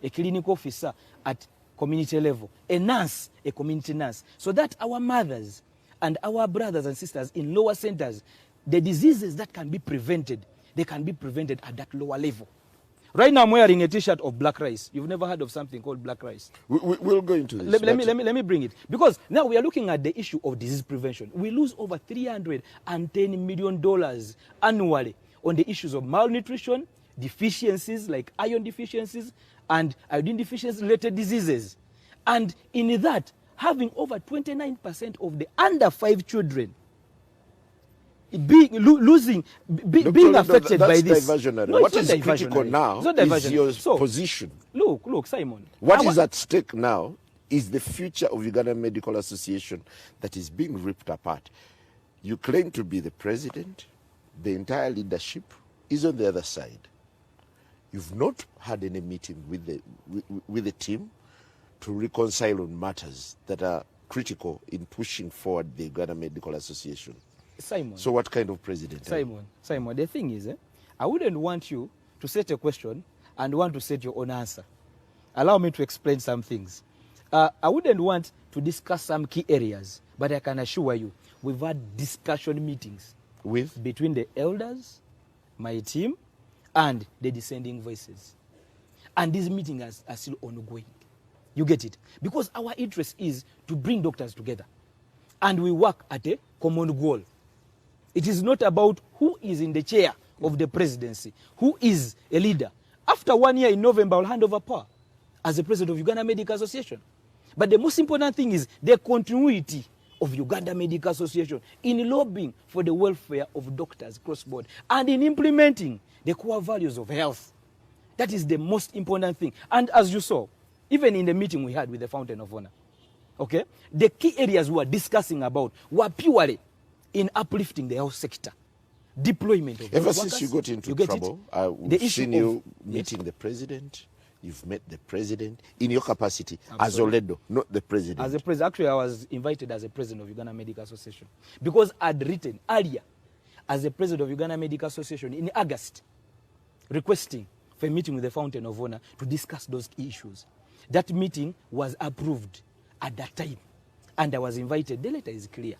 [SPEAKER 13] a clinical officer at community level, a nurse, a community nurse, so that our mothers and our brothers and sisters in lower centers, the diseases that can be prevented, they can be prevented at that lower level. Right now I'm wearing a t-shirt of black rice. You've never heard of something called black rice.
[SPEAKER 12] We'll go into this.
[SPEAKER 13] Let me bring it. Because now we are looking at the issue of disease prevention. We lose over $310 million annually on the issues of malnutrition, deficiencies like iron deficiencies and iodine deficiency related diseases. And in that, having over 29% of the under 5 children being affected by this.
[SPEAKER 12] Diversionary. No, what is critical now is your position.
[SPEAKER 13] Look, Simon.
[SPEAKER 12] What is at stake now is the future of Uganda Medical Association that is being ripped apart. You claim to be the president, the entire leadership is on the other side. You've not had any meeting with the team to reconcile on matters that are critical in pushing forward the Uganda Medical Association.
[SPEAKER 13] Simon.
[SPEAKER 12] So what kind of president are you?
[SPEAKER 13] Simon, the thing is, I wouldn't want you to set a question and want to set your own answer. Allow me to explain some things. I wouldn't want to discuss some key areas, but I can assure you, we've had discussion meetings between the elders, my team, and the dissenting voices. And these meetings are still ongoing. You get it? Because our interest is to bring doctors together. And we work at a common goal. It is not about who is in the chair of the presidency, who is a leader. After 1 year in November, I'll hand over power as the president of Uganda Medical Association. But the most important thing is the continuity of Uganda Medical Association in lobbying for the welfare of doctors cross-board and in implementing the core values of health. That is the most important thing. And as you saw, even in the meeting we had with the Fountain of Honor, okay, the key areas we were discussing about were purely in uplifting the health sector, deployment of
[SPEAKER 12] Ever
[SPEAKER 13] health
[SPEAKER 12] since
[SPEAKER 13] workers.
[SPEAKER 12] you got into trouble, we've seen you meeting the president. You've met the president in your capacity as Oledo, not the president.
[SPEAKER 13] As a president, actually, I was invited as a president of Uganda Medical Association because I'd written earlier as a president of Uganda Medical Association in August, requesting for a meeting with the Fountain of Honor to discuss those issues. That meeting was approved at that time, and I was invited. The letter is clear.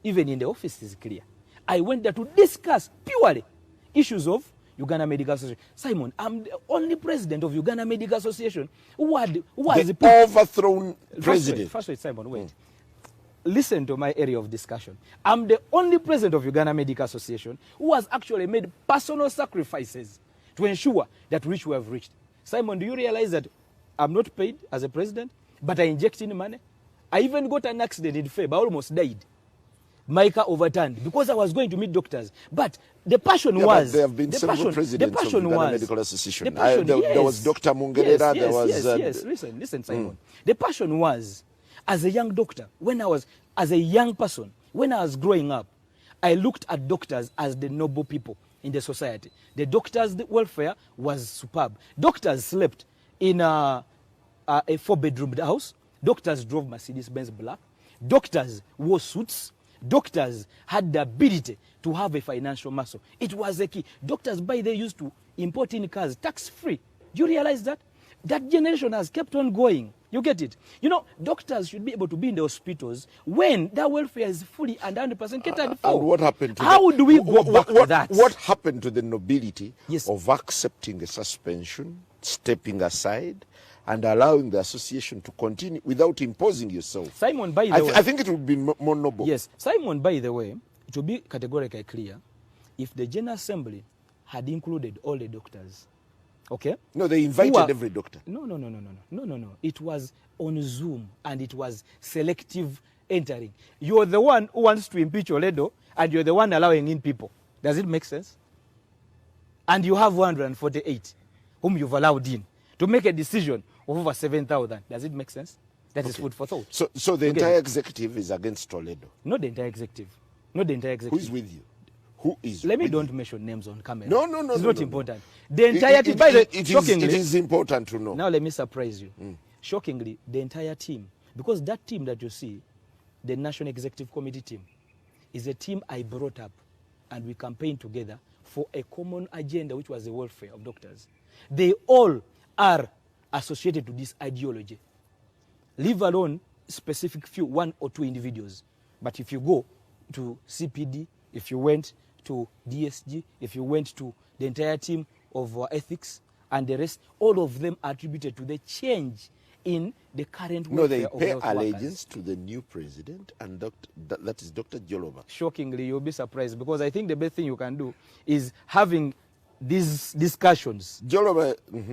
[SPEAKER 13] Even in the office is clear. I went there to discuss purely issues of Uganda Medical Association. Simon, I'm the only president of Uganda Medical Association who was
[SPEAKER 12] the overthrown president.
[SPEAKER 13] First wait, Simon, wait. Listen to my area of discussion. I'm the only president of Uganda Medical Association who has actually made personal sacrifices to ensure that which we have reached. Simon, do you realize that I'm not paid as a president, but I inject in money? I even got an accident in Feb. I almost died. My car overturned because I was going to meet doctors. But the passion was...
[SPEAKER 12] There have been several presidents of Uganda Medical Association.
[SPEAKER 13] There
[SPEAKER 12] was Dr. Mungerera.
[SPEAKER 13] Yes. Listen, Simon. The passion was, as a young doctor, as a young person, when I was growing up, I looked at doctors as the noble people in the society. The doctors' welfare was superb. Doctors slept in a 4-bedroom house. Doctors drove Mercedes-Benz black. Doctors wore suits. Doctors had the ability to have a financial muscle. It was a key. Doctors, by they used to import in cars tax-free. Do you realize that? That generation has kept on going. You get it? You know, doctors should be able to be in the hospitals when their welfare is fully and 100% catered for.
[SPEAKER 12] And what happened to
[SPEAKER 13] How do we go back to that?
[SPEAKER 12] What happened to the nobility of accepting a suspension, stepping aside, and allowing the association to continue without imposing yourself?
[SPEAKER 13] Simon, by the way...
[SPEAKER 12] I think it would be more noble.
[SPEAKER 13] Yes. Simon, by the way, it would be categorically clear if the General Assembly had included all the doctors. Okay?
[SPEAKER 12] No, they invited every doctor.
[SPEAKER 13] No. It was on Zoom and it was selective entering. You're the one who wants to impeach Oledo and you're the one allowing in people. Does it make sense? And you have 148 whom you've allowed in to make a decision of over 7,000. Does it make sense? That is food for thought.
[SPEAKER 12] So the entire executive is against Toledo?
[SPEAKER 13] Not the entire executive. Not the entire executive.
[SPEAKER 12] Who is with you? Who is
[SPEAKER 13] Let me don't mention names on camera.
[SPEAKER 12] No.
[SPEAKER 13] It's not important. The entirety, by the shockingly,
[SPEAKER 12] it is important to know.
[SPEAKER 13] Now let me surprise you. Shockingly, the entire team, because that team that you see, the National Executive Committee team, is a team I brought up and we campaigned together for a common agenda, which was the welfare of doctors. They all are associated to this ideology. Leave alone specific few, 1 or 2 individuals. But if you go to CPD, if you went to DSG, if you went to the entire team of ethics and the rest, all of them are attributed to the change in the current welfare of health workers.
[SPEAKER 12] No, they pay allegiance to the new president, and that is Dr. Joloba.
[SPEAKER 13] Shockingly, you'll be surprised, because I think the best thing you can do is having these discussions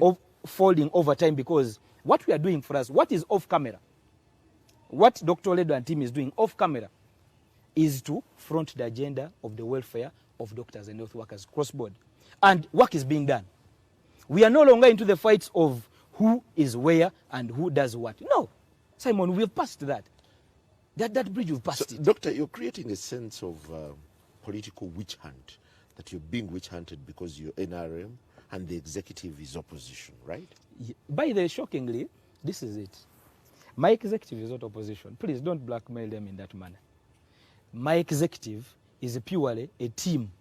[SPEAKER 13] of folding over time, because what we are doing for us, what is off camera, what Dr. Oledo and team is doing off camera, is to front the agenda of the welfare of doctors and health workers cross-board. And work is being done. We are no longer into the fights of who is where and who does what. No. Simon, we've passed that. That bridge, we've passed it.
[SPEAKER 12] Doctor, you're creating a sense of political witch hunt, that you're being witch hunted because you're NRM and the executive is opposition, right?
[SPEAKER 13] By the way, shockingly, this is it. My executive is not opposition. Please don't blackmail them in that manner. My executive is purely a team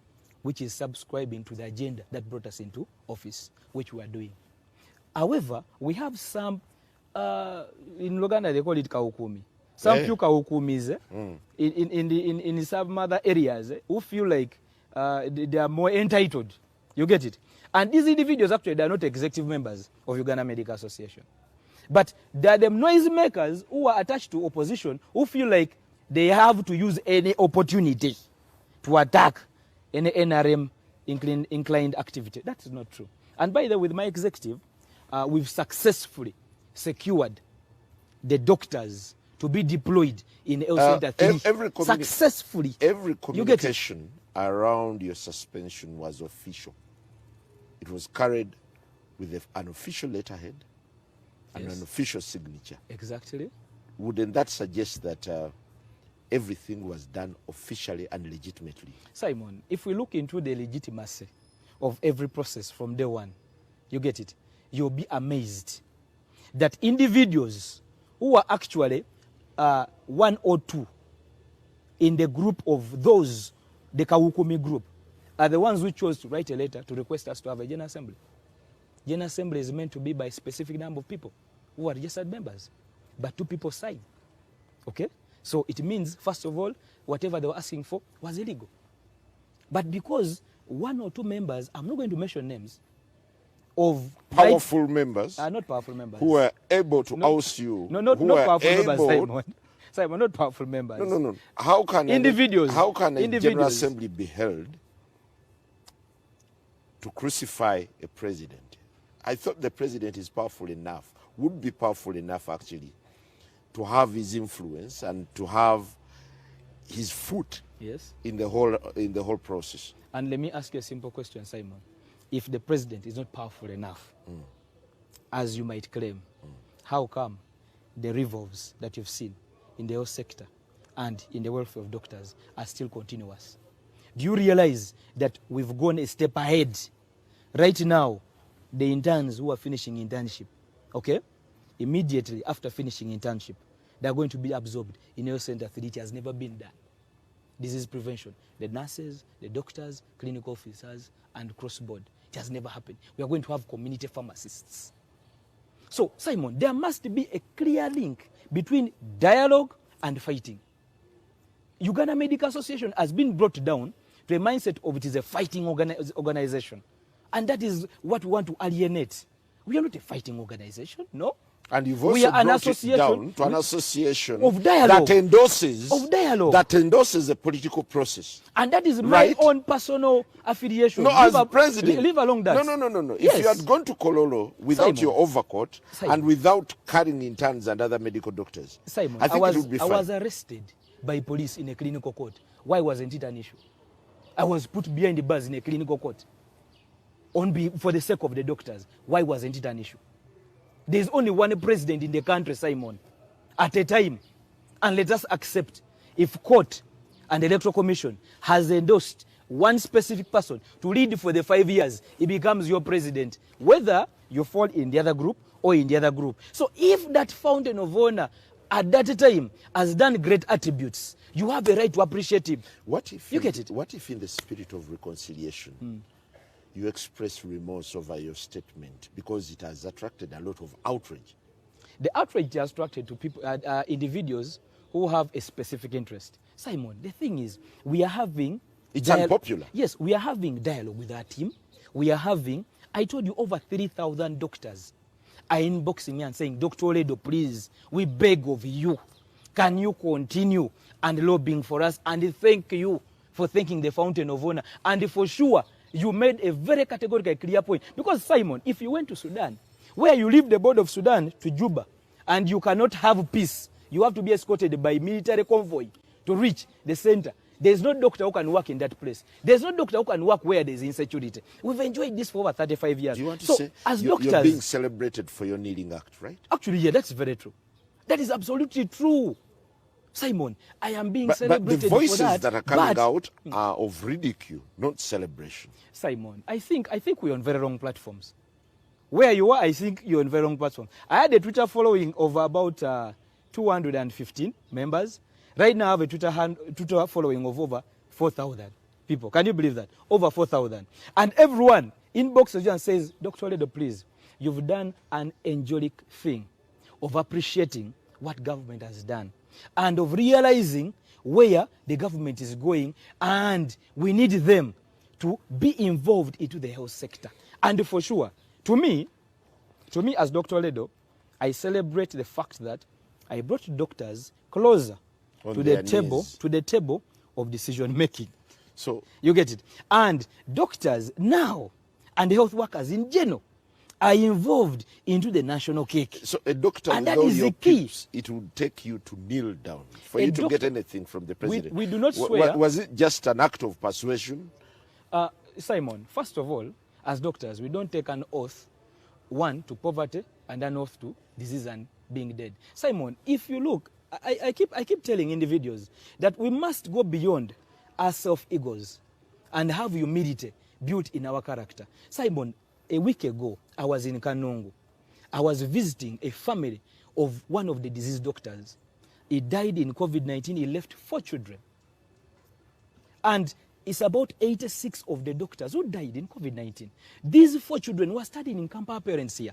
[SPEAKER 13] which is subscribing to the agenda that brought us into office, which we are doing. However, we have some, in Luganda they call it kaukumi. Some few kaukumis in some other areas who feel like they are more entitled. You get it? And these individuals actually, they are not executive members of Uganda Medical Association. But they are the noise makers who are attached to opposition who feel like they have to use any opportunity to attack any NRM inclined activity. That's not true. And by the way, with my executive, we've successfully secured the doctors to be deployed in health center 3 successfully.
[SPEAKER 12] Every communication around your suspension was official. It was carried with an official letterhead and an official signature.
[SPEAKER 13] Exactly.
[SPEAKER 12] Wouldn't that suggest that everything was done officially and legitimately?
[SPEAKER 13] Simon, if we look into the legitimacy of every process from day one, you get it, you'll be amazed that individuals who are actually 1 or 2 in the group of those, the Kawukumi group, are the ones who chose to write a letter to request us to have a General Assembly. General Assembly is meant to be by a specific number of people who are registered members, but 2 people sign. Okay? So it means, first of all, whatever they were asking for was illegal. But because 1 or 2 members, I'm not going to mention names, of
[SPEAKER 12] powerful members,
[SPEAKER 13] not powerful members,
[SPEAKER 12] who were able to oust you.
[SPEAKER 13] No, not powerful members, Simon. Simon, not powerful members.
[SPEAKER 12] No. How can
[SPEAKER 13] individuals?
[SPEAKER 12] How can a General Assembly be held to crucify a president? I thought the president is powerful enough, would be powerful enough actually, to have his influence and to have his foot in the whole process.
[SPEAKER 13] And let me ask you a simple question, Simon. If the president is not powerful enough, as you might claim, how come the revolves that you've seen in the health sector and in the welfare of doctors are still continuous? Do you realize that we've gone a step ahead? Right now, the interns who are finishing internship, okay, immediately after finishing internship, they're going to be absorbed in health center 3. It has never been done. Disease prevention, the nurses, the doctors, clinical officers, and cross-board. It has never happened. We are going to have community pharmacists. So, Simon, there must be a clear link between dialogue and fighting. Uganda Medical Association has been brought down to a mindset of it is a fighting organization. And that is what we want to alienate. We are not a fighting organization, no.
[SPEAKER 12] And you've also brought it down to an association
[SPEAKER 13] of dialogue,
[SPEAKER 12] that endorses a political process.
[SPEAKER 13] And that is my own personal affiliation.
[SPEAKER 12] No, as president.
[SPEAKER 13] Leave along that.
[SPEAKER 12] No. If you had gone to Kololo without your overcoat and without carrying interns and other medical doctors,
[SPEAKER 13] Simon,
[SPEAKER 12] I think it would be fine.
[SPEAKER 13] I was arrested by police in a clinical court. Why wasn't it an issue? I was put behind the bars in a clinical court for the sake of the doctors. Why wasn't it an issue? There's only one president in the country, Simon, at a time. And let us accept, if court and the Electoral Commission has endorsed one specific person to lead for the 5 years, he becomes your president, whether you fall in the other group or in the other group. So if that fountain of honor at that time has done great attributes, you have a right to appreciate him.
[SPEAKER 12] What if
[SPEAKER 13] you get it?
[SPEAKER 12] What if in the spirit of reconciliation, you express remorse over your statement because it has attracted a lot of outrage?
[SPEAKER 13] The outrage has attracted to people, individuals who have a specific interest. Simon, the thing is, we are having...
[SPEAKER 12] It's unpopular.
[SPEAKER 13] Yes, we are having dialogue with our team. We are having, I told you, over 3,000 doctors are inboxing me and saying, Dr. Oledo, please, we beg of you, can you continue and lobbying for us? And thank you for thanking the Fountain of Honor. And for sure, you made a very categorical clear point. Because, Simon, if you went to Sudan, where you leave the border of Sudan to Juba, and you cannot have peace, you have to be escorted by military convoy to reach the center. There's no doctor who can work in that place. There's no doctor who can work where there's insecurity. We've enjoyed this for over 35 years.
[SPEAKER 12] Do you want to say
[SPEAKER 13] as
[SPEAKER 12] you're
[SPEAKER 13] doctors,
[SPEAKER 12] being celebrated for your kneeling act, right?
[SPEAKER 13] Actually, yeah, that's very true. That is absolutely true. Simon, I am being
[SPEAKER 12] But
[SPEAKER 13] celebrated
[SPEAKER 12] the voices
[SPEAKER 13] for that.
[SPEAKER 12] that are coming out are of ridicule, not celebration.
[SPEAKER 13] Simon, I think we're on very wrong platforms. Where you are, I think you're on very wrong platform. I had a Twitter following of about 215 members. Right now I have a Twitter following of over 4,000 people. Can you believe that? Over 4,000. And everyone inboxes you and says, Dr. Ledo, please, you've done an angelic thing of appreciating what government has done and of realizing where the government is going, and we need them to be involved into the health sector. And for sure, to me as Dr. Ledo, I celebrate the fact that I brought doctors closer to the table of decision making.
[SPEAKER 12] So
[SPEAKER 13] you get it. And doctors now and health workers in general are involved into the national cake.
[SPEAKER 12] So a doctor,
[SPEAKER 13] and
[SPEAKER 12] with
[SPEAKER 13] that
[SPEAKER 12] all
[SPEAKER 13] is
[SPEAKER 12] your
[SPEAKER 13] the key.
[SPEAKER 12] peeps, it would take you to kneel down for you to get anything from the president.
[SPEAKER 13] We do not swear.
[SPEAKER 12] Was it just an act of persuasion?
[SPEAKER 13] Simon, first of all, as doctors, we don't take an oath, one, to poverty, and an oath to disease and being dead. Simon, if you look, I keep telling individuals that we must go beyond our self-egos and have humility built in our character. Simon, a week ago, I was in Kanungu. I was visiting a family of one of the disease doctors. He died in COVID-19. He left 4 children. And it's about 86 of the doctors who died in COVID-19. These 4 children were studying in Kampa parents here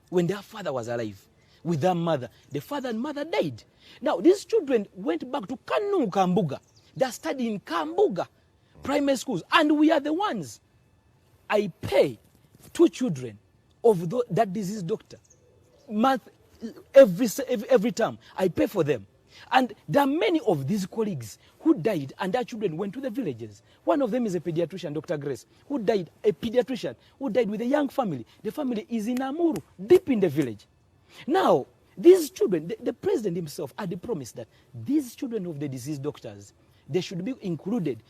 [SPEAKER 13] when their father was alive with their mother. The father and mother died. Now, these children went back to Kanungu, Kambuga. They're studying in Kambuga primary schools. And we are the ones. I pay 2 children of that disease doctor every term. I pay for them. And there are many of these colleagues who died and their children went to the villages. One of them is a pediatrician, Dr. Grace, who died, a pediatrician, who died with a young family. The family is in Amuru, deep in the village. Now, these children, the president himself had the promise that these children of the disease doctors, they should be included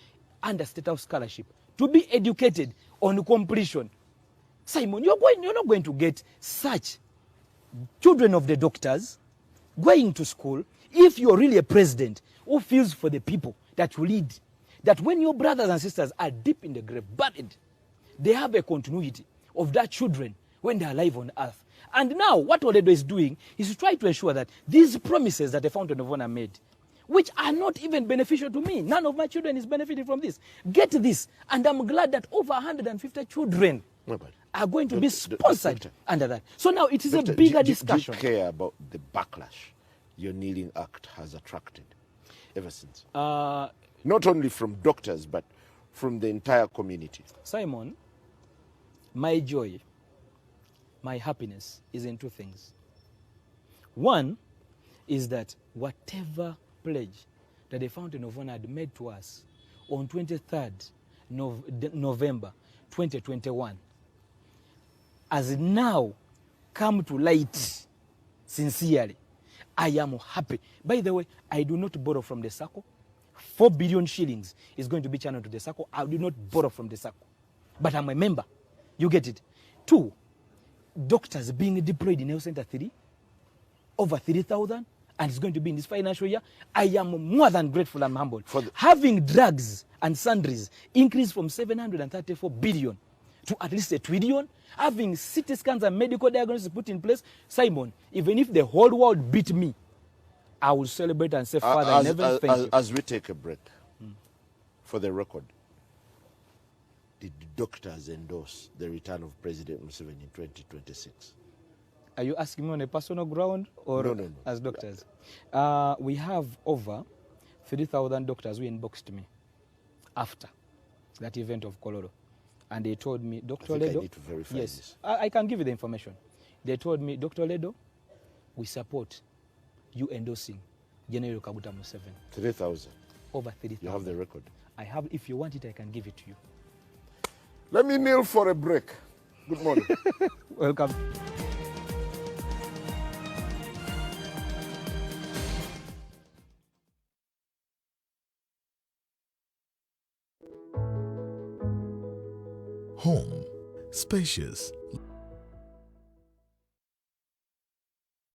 [SPEAKER 13] under State House scholarship to be educated on completion. Simon, you're not going to get such children of the doctors going to school if you're really a president who feels for the people that you lead. That when your brothers and sisters are deep in the grave, buried, they have a continuity of their children when they're alive on earth. And now what Oledo is doing is to try to ensure that these promises that the Fountain of Honor made, which are not even beneficial to me, none of my children is benefiting from this, get this. And I'm glad that over 150 children are going to be sponsored under that. So now it is a bigger discussion.
[SPEAKER 12] Do you care about the backlash your kneeling act has attracted ever since? Not only from doctors, but from the entire community.
[SPEAKER 13] Simon, my joy, my happiness is in 2 things. One is that whatever pledge that the Fountain of Honor had made to us on 23rd November 2021 has now come to light sincerely. I am happy. By the way, I do not borrow from the SACCO. 4 billion shillings is going to be channeled to the SACCO. I do not borrow from the SACCO. But I'm a member. You get it. 2, doctors being deployed in Health Center 3, over 3,000, and it's going to be in this financial year. I am more than grateful and humbled. Having drugs and sundries increased from 734 billion to at least 1 trillion, having CT scans and medical diagnosis put in place, Simon, even if the whole world beat me, I will celebrate and say, Father, I never thank you.
[SPEAKER 12] As we take a break, for the record, did the doctors endorse the return of President Museveni in 2026?
[SPEAKER 13] Are you asking me on a personal ground or
[SPEAKER 12] No.
[SPEAKER 13] as doctors? We have over 3,000 doctors who inboxed me after that event of Kololo. And they told me, Dr. Ledo,
[SPEAKER 12] I need to verify this.
[SPEAKER 13] I can give you the information. They told me, Dr. Ledo, we support you endorsing General Kaguta Museveni.
[SPEAKER 12] 3,000.
[SPEAKER 13] Over 3,000.
[SPEAKER 12] You have the record.
[SPEAKER 13] I have. If you want it, I can give it to you.
[SPEAKER 12] Let me kneel for a break. Good morning.
[SPEAKER 13] Welcome.
[SPEAKER 5] Home, spacious,